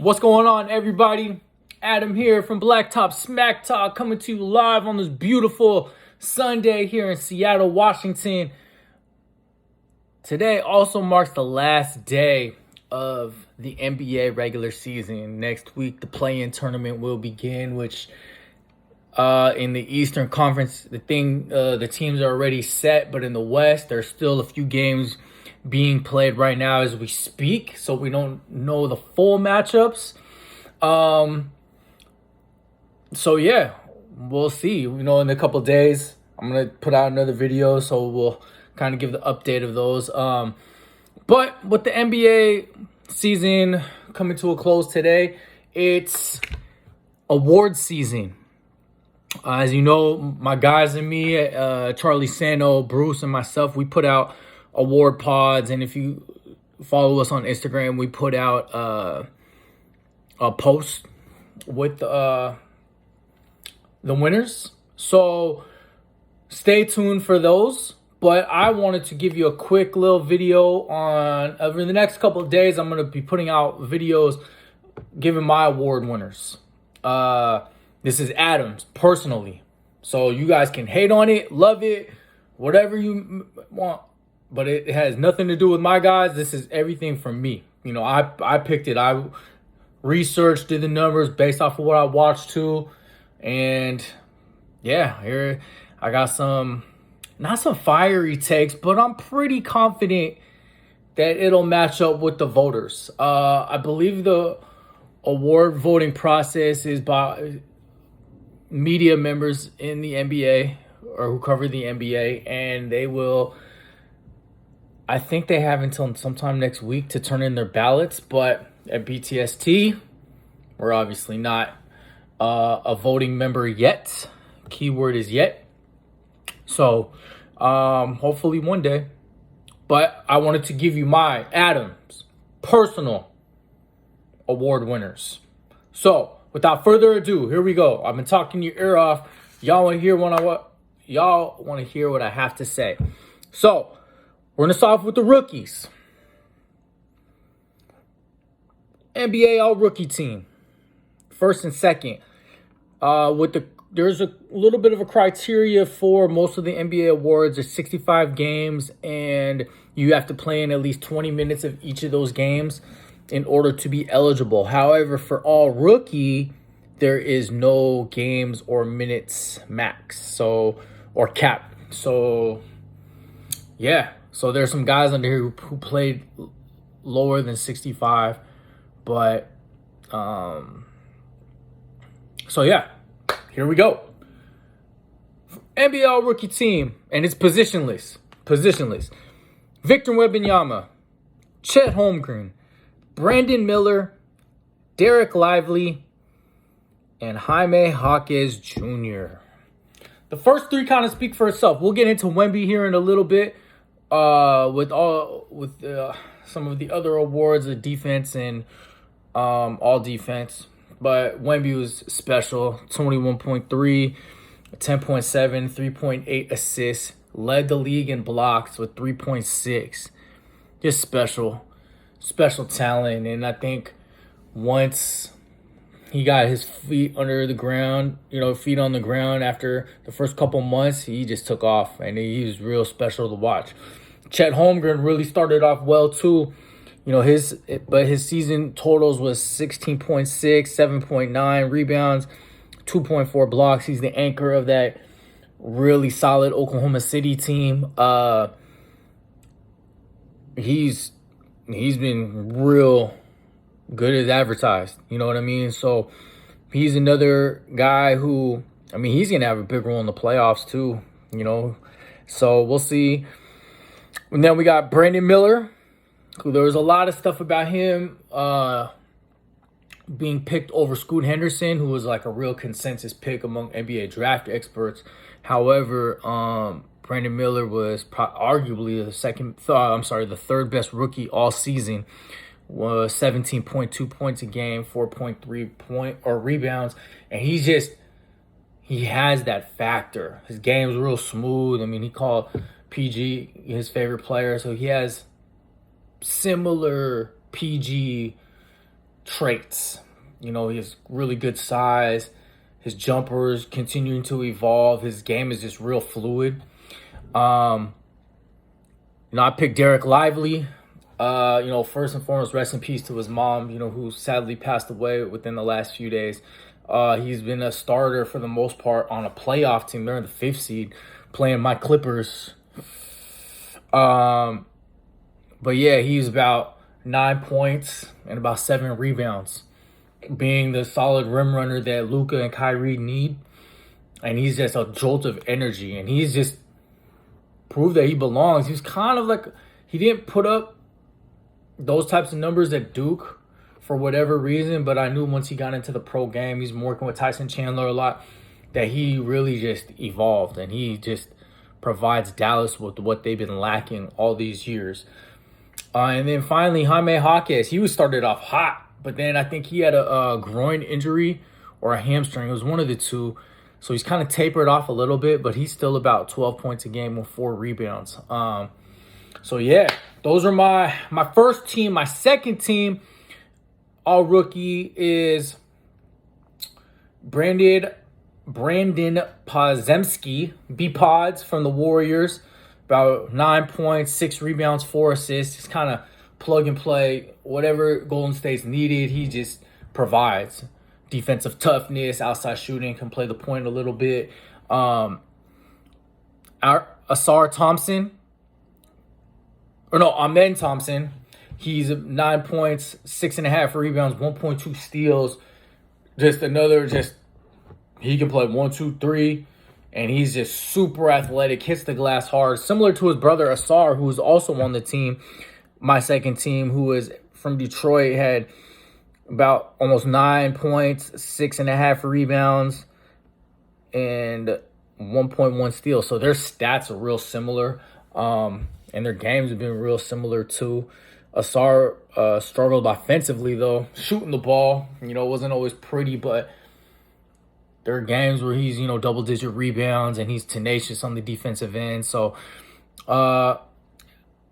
What's going on, everybody? Adam here from Blacktop SmackTalk, coming to you live on this beautiful Sunday here in Seattle, Washington. Today also marks the last day of the NBA regular season. Next week, the play-in tournament will begin, which in the Eastern Conference, the teams are already set, but in the West, there's still a few games being played right now as we speak, so we don't know the full matchups. So yeah, we'll see. In a couple of days, I'm gonna put out another video, so we'll kind of give the update of those. But with the NBA season coming to a close today, it's award season. As you know, my guys and me, Charlie Sano, Bruce, and myself, we put out award pods, and if you follow us on Instagram, we put out a post with the winners. So stay tuned for those. But I wanted to give you a quick little video on over the next couple of days. I'm going to be putting out videos giving my award winners. This is Adam's personally, so you guys can hate on it, love it, whatever you want. But it has nothing to do with my guys. This is everything from me. I picked it. I researched, did the numbers based off of what I watched too. And yeah, here I got not some fiery takes, but I'm pretty confident that it'll match up with the voters. I believe the award voting process is by media members in the NBA or who cover the NBA, and they will, I think they have until sometime next week to turn in their ballots. But at BTST, we're obviously not a voting member yet. Keyword is yet. So hopefully one day. But I wanted to give you my Adam's personal award winners. So without further ado, here we go. I've been talking your ear off. Y'all want to hear what I have to say. So we're going to start off with the rookies. NBA All-Rookie team. First and second. There's a little bit of a criteria for most of the NBA awards. There's 65 games, and you have to play in at least 20 minutes of each of those games in order to be eligible. However, for All-Rookie, there is no games or minutes max, or cap. So yeah. So there's some guys under here who played lower than 65, but so yeah, here we go. NBA All-Rookie team, and it's positionless. Victor Wembanyama, Chet Holmgren, Brandon Miller, Dereck Lively, and Jaime Jaquez Jr. The first three kind of speak for itself. We'll get into Wemby here in a little bit. With some of the other awards of defense and all defense, but Wemby was special. 21.3, 10.7, 3.8 assists, led the league in blocks with 3.6. Just special talent. And I think once he got his feet under the ground, feet on the ground after the first couple months, he just took off, and he was real special to watch. Chet Holmgren really started off well too. His season totals was 16.6, 7.9 rebounds, 2.4 blocks. He's the anchor of that really solid Oklahoma City team. He's been real good as advertised. You know what I mean? So he's another guy who, he's going to have a big role in the playoffs too, So we'll see. And then we got Brandon Miller, who there was a lot of stuff about him being picked over Scoot Henderson, who was like a real consensus pick among NBA draft experts. However, Brandon Miller was arguably the third best rookie all season. Was 17.2 points a game, 4.3 rebounds, and he has that factor. His game's real smooth. He called PG his favorite player, so he has similar PG traits. You know, he has really good size. His jumper is continuing to evolve. His game is just real fluid. I picked Dereck Lively. First and foremost, rest in peace to his mom, who sadly passed away within the last few days. He's been a starter for the most part on a playoff team. They're in the 5th seed, playing my Clippers. But yeah, he's about 9 points and about 7 rebounds, being the solid rim runner that Luka and Kyrie need. And he's just a jolt of energy. And he's just proved that he belongs. He's kind of like, he didn't put up those types of numbers at Duke for whatever reason. But I knew once he got into the pro game, he's been working with Tyson Chandler a lot, that he really just evolved. And he just provides Dallas with what they've been lacking all these years. And then finally, Jaime Jaquez. He was started off hot, but then I think he had a groin injury or a hamstring. It was one of the two. So he's kind of tapered off a little bit, but he's still about 12 points a game with 4 rebounds. So yeah, those are my first team. My second team, all rookie, is Brandin Podziemski, B-Pods from the Warriors. About 9 points, 6 rebounds, 4 assists. Just kind of plug and play. Whatever Golden State's needed, he just provides. Defensive toughness, outside shooting, can play the point a little bit. Ausar Thompson. Amen Thompson. He's 9 points, 6.5 rebounds, 1.2 steals. He can play 1, 2, 3. And he's just super athletic, hits the glass hard. Similar to his brother Ausar, who's also on the team, my second team, who is from Detroit, had about almost 9 points, 6.5 rebounds, and 1.1 steals. So their stats are real similar. And their games have been real similar too. Ausar struggled offensively, though, shooting the ball. It wasn't always pretty, but there are games where he's, double-digit rebounds, and he's tenacious on the defensive end. So I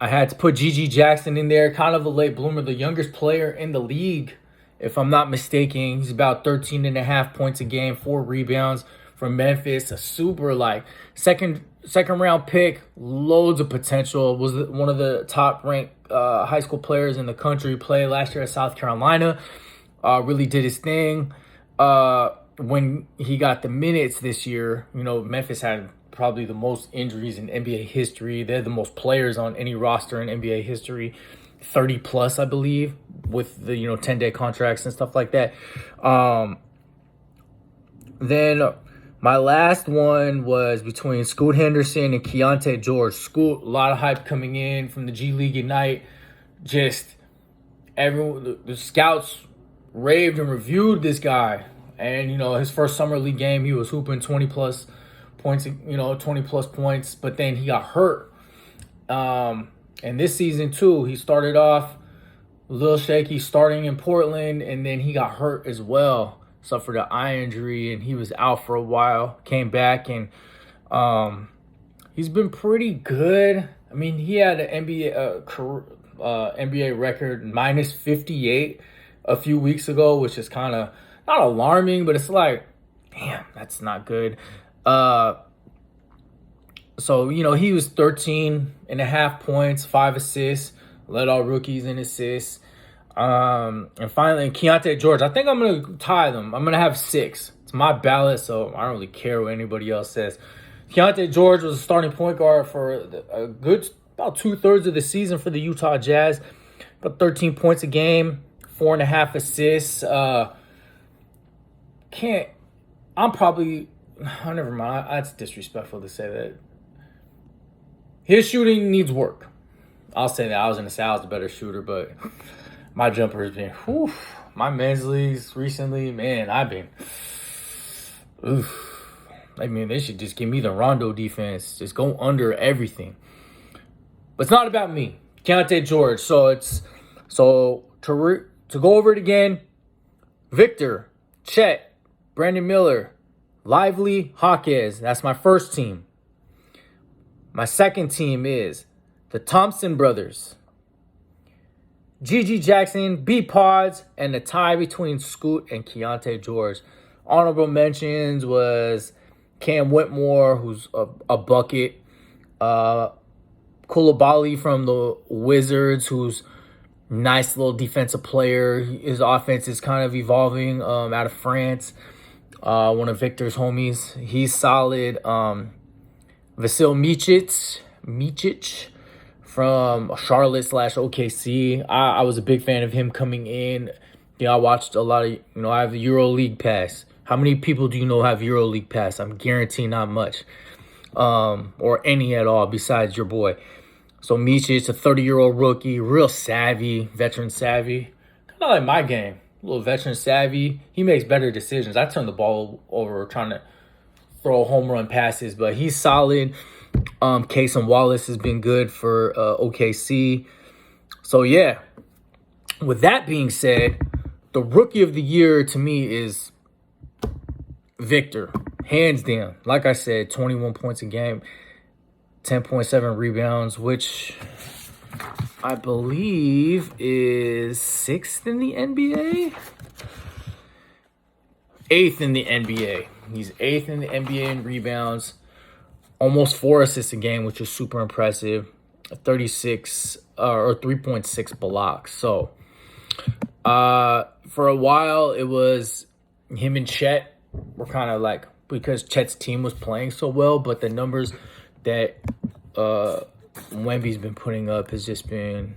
had to put Gigi Jackson in there, kind of a late bloomer, the youngest player in the league, if I'm not mistaken. He's about 13.5 points a game, 4 rebounds from Memphis. A super, second round pick, loads of potential. Was one of the top-ranked high school players in the country. Played last year at South Carolina. Really did his thing. When he got the minutes this year, Memphis had probably the most injuries in NBA history. They're the most players on any roster in NBA history, 30 plus, I believe, with the 10-day contracts and stuff like that. Then my last one was between Scoot Henderson and Keyontae George. Scoot, a lot of hype coming in from the G League Ignite. Just everyone, the scouts raved and reviewed this guy. And, his first summer league game, he was hooping 20-plus points, 20-plus points. But then he got hurt. And this season, too, he started off a little shaky, starting in Portland. And then he got hurt as well. Suffered an eye injury, and he was out for a while. Came back, and he's been pretty good. I mean, he had an NBA record minus 58 a few weeks ago, which is kind of not alarming, but it's like, damn, that's not good. So, he was 13.5 points, 5 assists, led all rookies in assists. And finally, Keyontae George. I think I'm going to tie them. I'm going to have 6. It's my ballot, so I don't really care what anybody else says. Keyontae George was a starting point guard for a good about 2/3 of the season for the Utah Jazz. About 13 points a game, 4.5 assists. Never mind. That's disrespectful to say that. His shooting needs work. I'll say that. I was going to say I was a better shooter, but my jumper has been, my men's leagues recently, man, they should just give me the Rondo defense. Just go under everything. But it's not about me. Keyontae George. So to go over it again, Victor, Chet, Brandon Miller, Lively, Jaquez. That's my first team. My second team is the Thompson brothers, Gigi Jackson, B Pods, and the tie between Scoot and Keyontae George. Honorable mentions was Cam Whitmore, who's a bucket. Koulibaly from the Wizards, who's nice little defensive player. His offense is kind of evolving out of France. One of Victor's homies. He's solid. Vasil Micic from Charlotte/OKC. I was a big fan of him coming in. I watched a lot of, I have the EuroLeague pass. How many people do you know have EuroLeague pass? I'm guaranteeing not much. Or any at all besides your boy. So Micic, a 30-year-old rookie, real savvy, veteran savvy. Kind of like my game. A little veteran savvy. He makes better decisions. I turn the ball over trying to throw home run passes, but he's solid. Cason Wallace has been good for OKC. So, yeah. With that being said, the rookie of the year to me is Victor. Hands down. Like I said, 21 points a game. 10.7 rebounds, which I believe is 6th in the NBA. 8th in the NBA. He's 8th in the NBA in rebounds. Almost 4 assists a game, which is super impressive. 36 or 3.6 blocks. So, for a while, it was him and Chet were kind of like, because Chet's team was playing so well, but the numbers that Wemby's been putting up has just been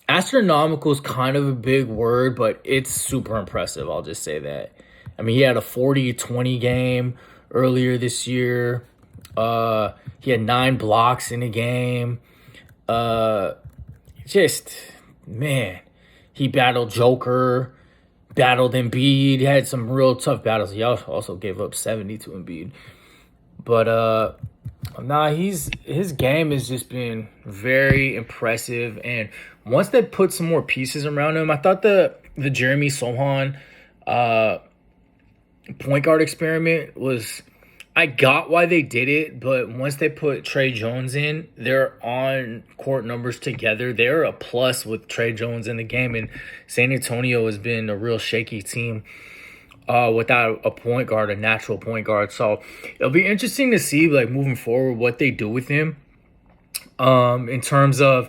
astronomical is kind of a big word, but it's super impressive. I'll just say that. I mean, he had a 40-20 game earlier this year. He had 9 blocks in a game. Just, man, he battled Joker, battled Embiid. He had some real tough battles. He also gave up 70 to Embiid. But, his game has just been very impressive. And once they put some more pieces around him, I thought the Jeremy Sohan point guard experiment was, I got why they did it, but once they put Trey Jones in, their on-court numbers together, they're a plus with Trey Jones in the game. And San Antonio has been a real shaky team without a point guard, a natural point guard. So it'll be interesting to see, like, moving forward, what they do with him in terms of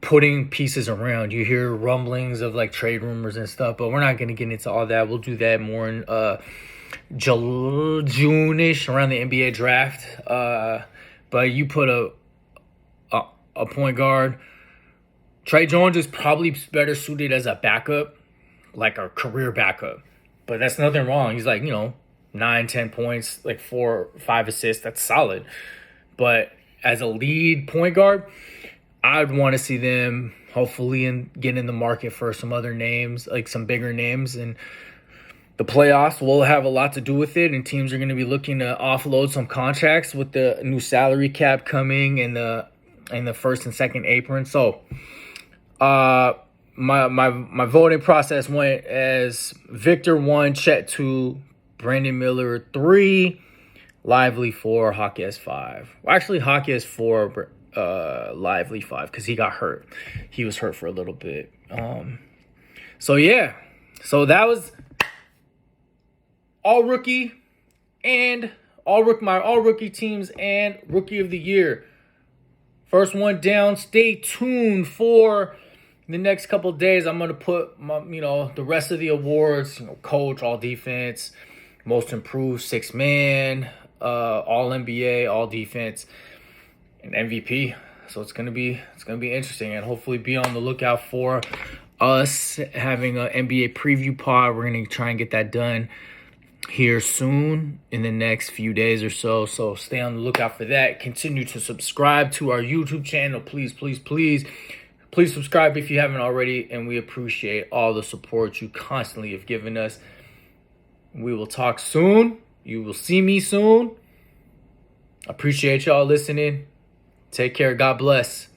putting pieces around. You hear rumblings of, like, trade rumors and stuff, but we're not going to get into all that. We'll do that more in June-ish, around the NBA draft. But you put a point guard. Trey Jones is probably better suited as a backup, like a career backup. But that's nothing wrong. He's like, 9, 10 points, like 4, 5 assists. That's solid. But as a lead point guard, I'd want to see them hopefully get in the market for some other names, like some bigger names. And the playoffs will have a lot to do with it. And teams are going to be looking to offload some contracts with the new salary cap coming in the first and second apron. So, my voting process went as Victor 1, Chet 2, Brandon Miller 3, Lively 4, Jaquez 5. Well, actually, Jaquez 4, Lively 5, because he got hurt. He was hurt for a little bit. So yeah. So that was all rookie teams and rookie of the year. First one down. Stay tuned for the next couple of days. I'm gonna put the rest of the awards, coach, all defense, most improved, 6-man, all NBA, all defense, and MVP. So it's gonna be interesting, and hopefully be on the lookout for us having an NBA preview pod. We're gonna try and get that done here soon in the next few days or so. So stay on the lookout for that. Continue to subscribe to our YouTube channel. Please, please, please. Please subscribe if you haven't already, and we appreciate all the support you constantly have given us. We will talk soon. You will see me soon. Appreciate y'all listening. Take care. God bless.